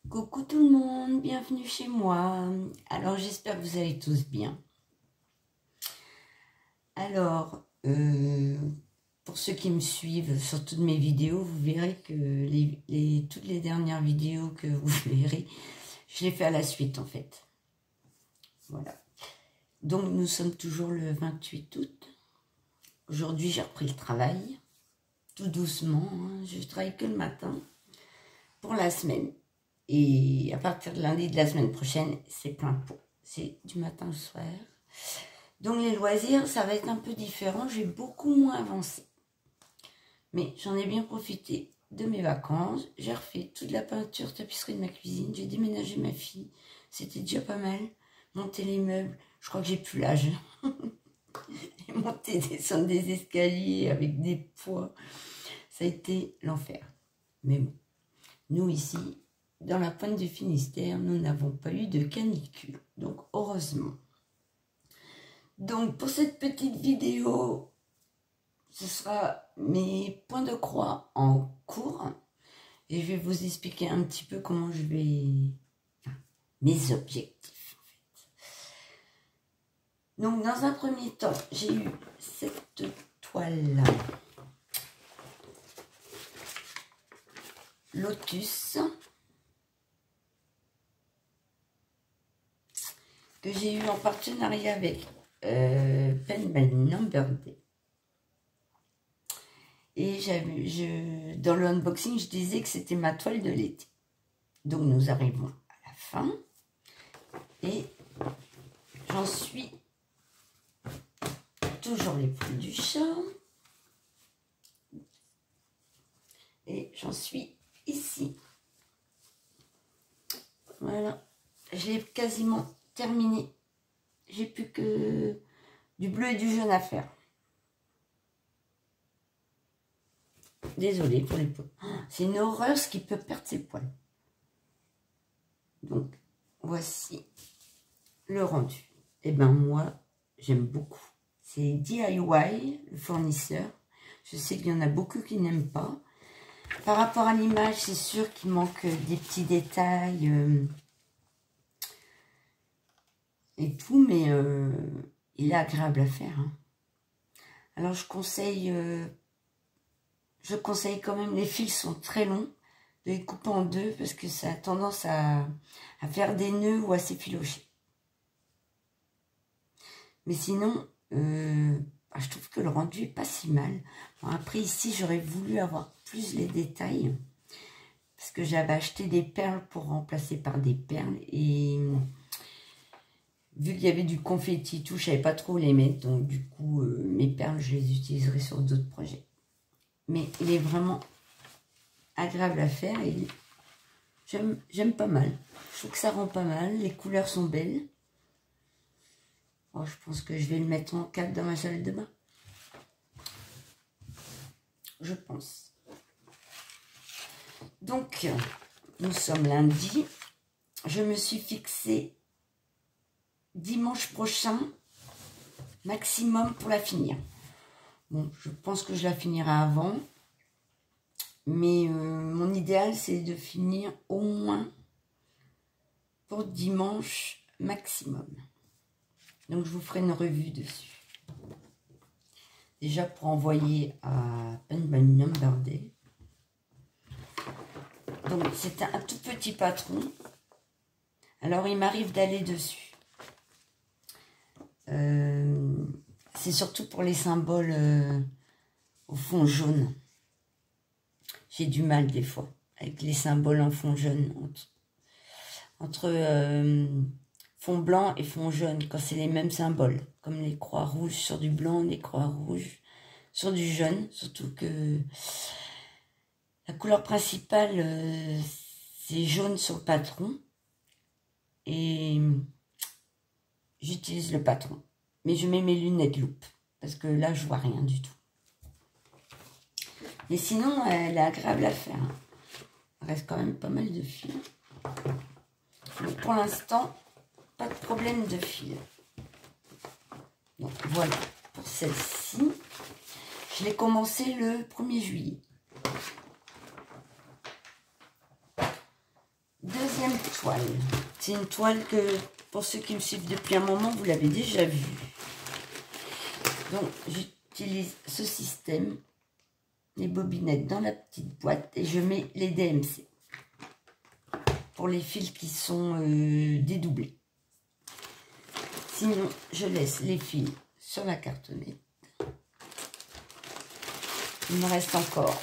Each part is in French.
Coucou tout le monde, bienvenue chez moi. Alors j'espère que vous allez tous bien. Alors, pour ceux qui me suivent sur toutes mes vidéos, vous verrez que toutes les dernières vidéos que vous verrez, je les fais à la suite en fait. Voilà. Donc nous sommes toujours le 28 août. Aujourd'hui j'ai repris le travail, tout doucement. Je travaille que le matin pour la semaine. Et à partir de lundi de la semaine prochaine, c'est plein pot. C'est du matin au soir. Donc les loisirs, ça va être un peu différent. J'ai beaucoup moins avancé. Mais j'en ai bien profité de mes vacances. J'ai refait toute la peinture, tapisserie de ma cuisine. J'ai déménagé ma fille. C'était déjà pas mal. Monter les meubles. Je crois que j'ai plus l'âge. Et monter, descendre des escaliers avec des poids. Ça a été l'enfer. Mais bon, nous ici, dans la pointe du Finistère, nous n'avons pas eu de canicule. Donc, heureusement. Donc, pour cette petite vidéo, ce sera mes points de croix en cours. Et je vais vous expliquer un petit peu comment je vais... mes objectifs, en fait. Donc, dans un premier temps, j'ai eu cette toile-là. Lotus. Que j'ai eu en partenariat avec Pen by Number Day. Et dans le unboxing, je disais que c'était ma toile de l'été. Donc nous arrivons à la fin. Et j'en suis toujours les plumes du chat. Et j'en suis ici. Voilà. Je l'ai quasiment terminé. J'ai plus que du bleu et du jaune à faire. Désolée pour les poils. C'est une horreur ce qui peut perdre ses poils. Donc, voici le rendu. Et ben moi, j'aime beaucoup. C'est DIY, le fournisseur. Je sais qu'il y en a beaucoup qui n'aiment pas. Par rapport à l'image, c'est sûr qu'il manque des petits détails et tout, mais il est agréable à faire. Hein. Alors, je conseille quand même, les fils sont très longs, de les couper en deux parce que ça a tendance à faire des nœuds ou à s'effilocher. Mais sinon, je trouve que le rendu est pas si mal. Bon, après, ici, j'aurais voulu avoir plus les détails parce que j'avais acheté des perles pour remplacer par des perles et vu qu'il y avait du confetti et tout, je savais pas trop où les mettre. Donc, du coup, mes perles, je les utiliserai sur d'autres projets. Mais il est vraiment agréable à faire et j'aime pas mal. Je trouve que ça rend pas mal. Les couleurs sont belles. Oh, je pense que je vais le mettre en cadre dans ma salle de bain. Je pense. Donc, nous sommes lundi. Je me suis fixé dimanche prochain, maximum pour la finir. Bon, je pense que je la finirai avant. Mais mon idéal, c'est de finir au moins pour dimanche maximum. Donc, je vous ferai une revue dessus. Déjà pour envoyer à Pen by Number Day. Donc, c'est un tout petit patron. Alors, il m'arrive d'aller dessus. C'est surtout pour les symboles au fond jaune. J'ai du mal des fois avec les symboles en fond jaune. Entre fond blanc et fond jaune, quand c'est les mêmes symboles. Comme les croix rouges sur du blanc, les croix rouges sur du jaune. Surtout que la couleur principale, c'est jaune sur le patron. Et j'utilise le patron. Mais je mets mes lunettes loupe. Parce que là, je vois rien du tout. Mais sinon, elle est agréable à faire. Il reste quand même pas mal de fils. Donc pour l'instant, pas de problème de fil. Donc voilà pour celle-ci. Je l'ai commencé le 1er juillet. Deuxième toile. C'est une toile que, pour ceux qui me suivent depuis un moment, vous l'avez déjà vue. Donc, j'utilise ce système, les bobinettes dans la petite boîte, et je mets les DMC pour les fils qui sont dédoublés. Sinon, je laisse les fils sur la cartonnette. Il me reste encore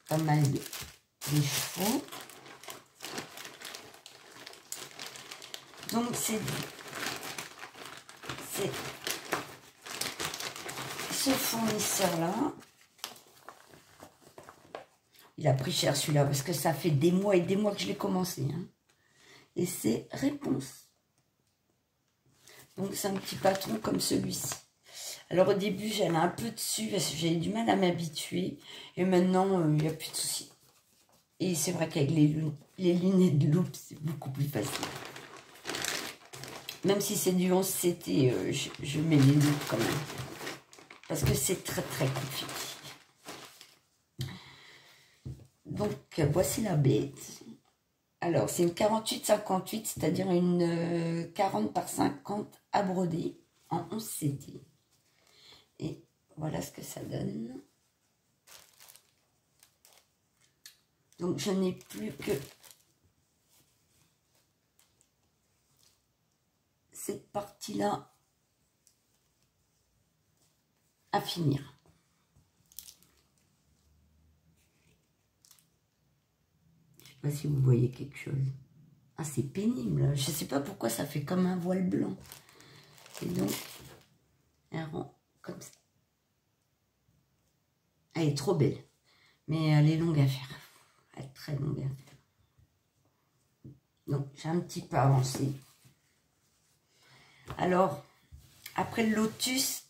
pas mal de chevaux. Donc, c'est ce fournisseur-là. Il a pris cher celui-là parce que ça fait des mois et des mois que je l'ai commencé. Hein. Et c'est Réponse. Donc, c'est un petit patron comme celui-ci. Alors, au début, j'allais un peu dessus parce que j'avais du mal à m'habituer. Et maintenant, il n'y a plus de soucis. Et c'est vrai qu'avec les lunettes de loupe, c'est beaucoup plus facile. Même si c'est du 11CT, je mets les loupes quand même. Parce que c'est très, très compliqué. Donc, voici la bête. Alors, c'est une 48-58, c'est-à-dire une 40 par 50 à broder en 11CT. Et voilà ce que ça donne. Donc, je n'ai plus que cette partie-là à finir. Je ne sais pas si vous voyez quelque chose. Ah, c'est pénible. Je ne sais pas pourquoi ça fait comme un voile blanc. Et donc, elle rend comme ça. Elle est trop belle. Mais elle est longue à faire. Elle est très longue à faire. Donc, j'ai un petit peu avancé. Alors, après le lotus,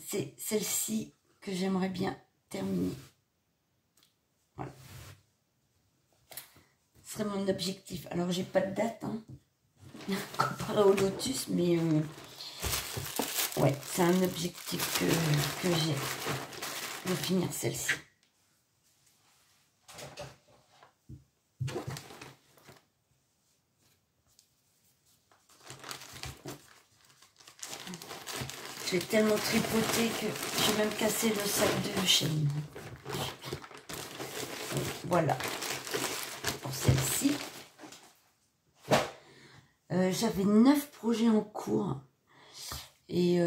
c'est celle-ci que j'aimerais bien terminer. Voilà. Ce serait mon objectif. Alors, j'ai pas de date, hein, comparé au lotus, mais ouais, c'est un objectif que j'ai de finir celle-ci. J'ai tellement tripoté que j'ai même cassé le sac de chaîne. Voilà. Pour celle-ci. J'avais 9 projets en cours. Et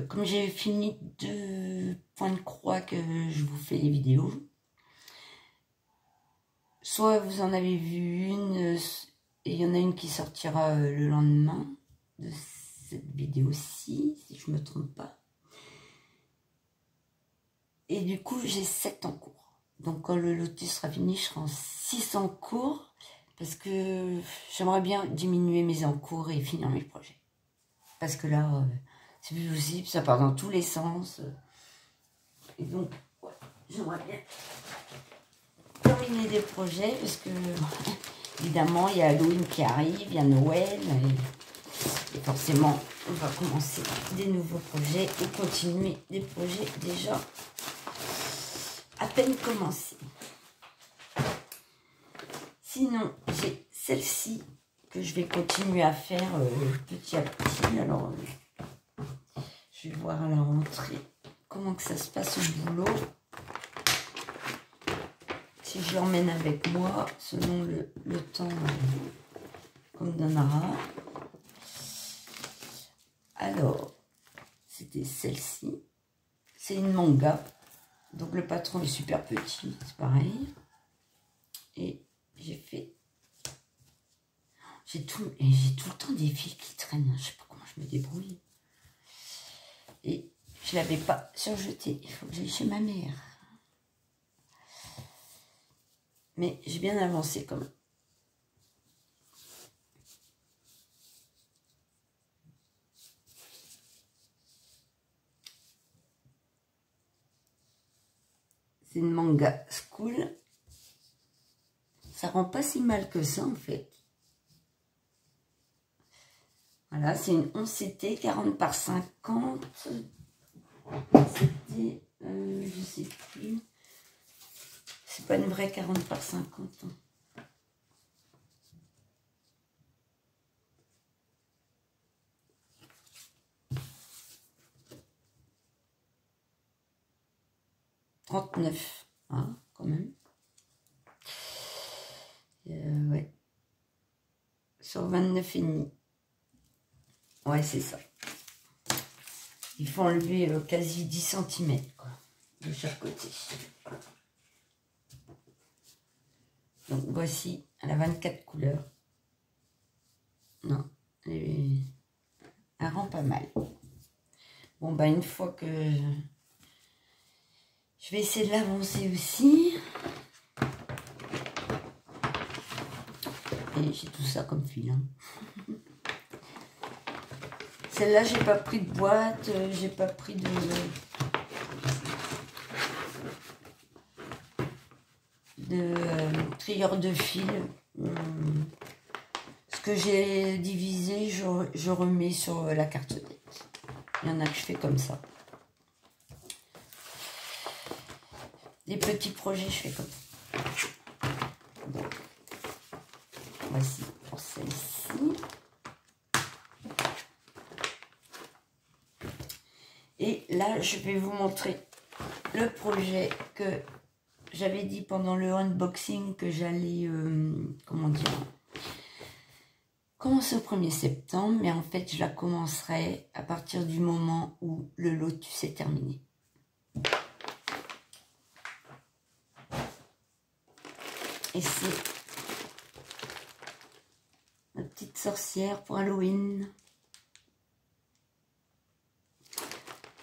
comme j'ai fini 2 points de croix que je vous fais les vidéos. Soit vous en avez vu une, et il y en a une qui sortira le lendemain de cette vidéo-ci, si je ne me trompe pas. Et du coup, j'ai 7 en cours. Donc, quand le lotus sera fini, je serai en 6 en cours. Parce que j'aimerais bien diminuer mes encours et finir mes projets. Parce que là, c'est plus possible, ça part dans tous les sens. Et donc, ouais, j'aimerais bien terminer des projets. Parce que, évidemment, il y a Halloween qui arrive, il y a Noël. Et forcément, on va commencer des nouveaux projets et continuer des projets déjà à peine commencés. Sinon, j'ai celle-ci que je vais continuer à faire petit à petit. Alors, je vais voir à la rentrée comment que ça se passe au boulot. Si je l'emmène avec moi, selon le temps qu'on me donnera. Alors, c'était celle-ci. C'est une manga. Donc, le patron est super petit, c'est pareil. Et j'ai fait... J'ai tout le temps des fils qui traînent. Je sais pas comment je me débrouille. Et je l'avais pas surjeté. Il faut que j'aille chez ma mère. Mais j'ai bien avancé quand même. C'est une manga school. Ça rend pas si mal que ça en fait. Voilà, c'est une 11CT 40 par 50. C'était, je sais plus. C'est pas une vraie 40 par 50. Hein. 39, hein, quand même. Ouais. Sur 29,5. Ouais, c'est ça. Il faut enlever quasi 10 cm, quoi, de chaque côté. Donc, voici, elle a 24 couleurs. Non, elle rend pas mal. Bon, bah, une fois que... Je vais essayer de l'avancer aussi. Et j'ai tout ça comme fil. Hein. Celle-là, j'ai pas pris de boîte, j'ai pas pris de trieur de fil. Ce que j'ai divisé, je remets sur la carte-tête. Il y en a que je fais comme ça. Les petits projets, je fais comme ça. Donc, voici pour celle-ci. Et là, je vais vous montrer le projet que j'avais dit pendant le unboxing que j'allais, comment dire, commencer au 1er septembre. Mais en fait, je la commencerai à partir du moment où le lotus est terminé. Et c'est ma petite sorcière pour Halloween.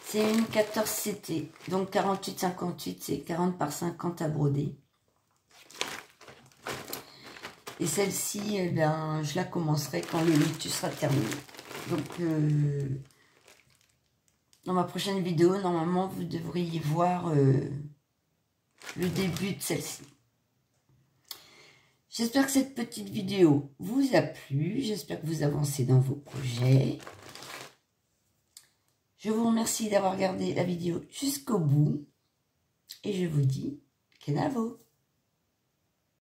C'est une 14 CT, donc 48-58, c'est 40 par 50 à broder. Et celle-ci, eh ben, je la commencerai quand le lotus sera terminé. Donc, dans ma prochaine vidéo, normalement, vous devriez voir le début de celle-ci. J'espère que cette petite vidéo vous a plu. J'espère que vous avancez dans vos projets. Je vous remercie d'avoir regardé la vidéo jusqu'au bout. Et je vous dis, Kenavo!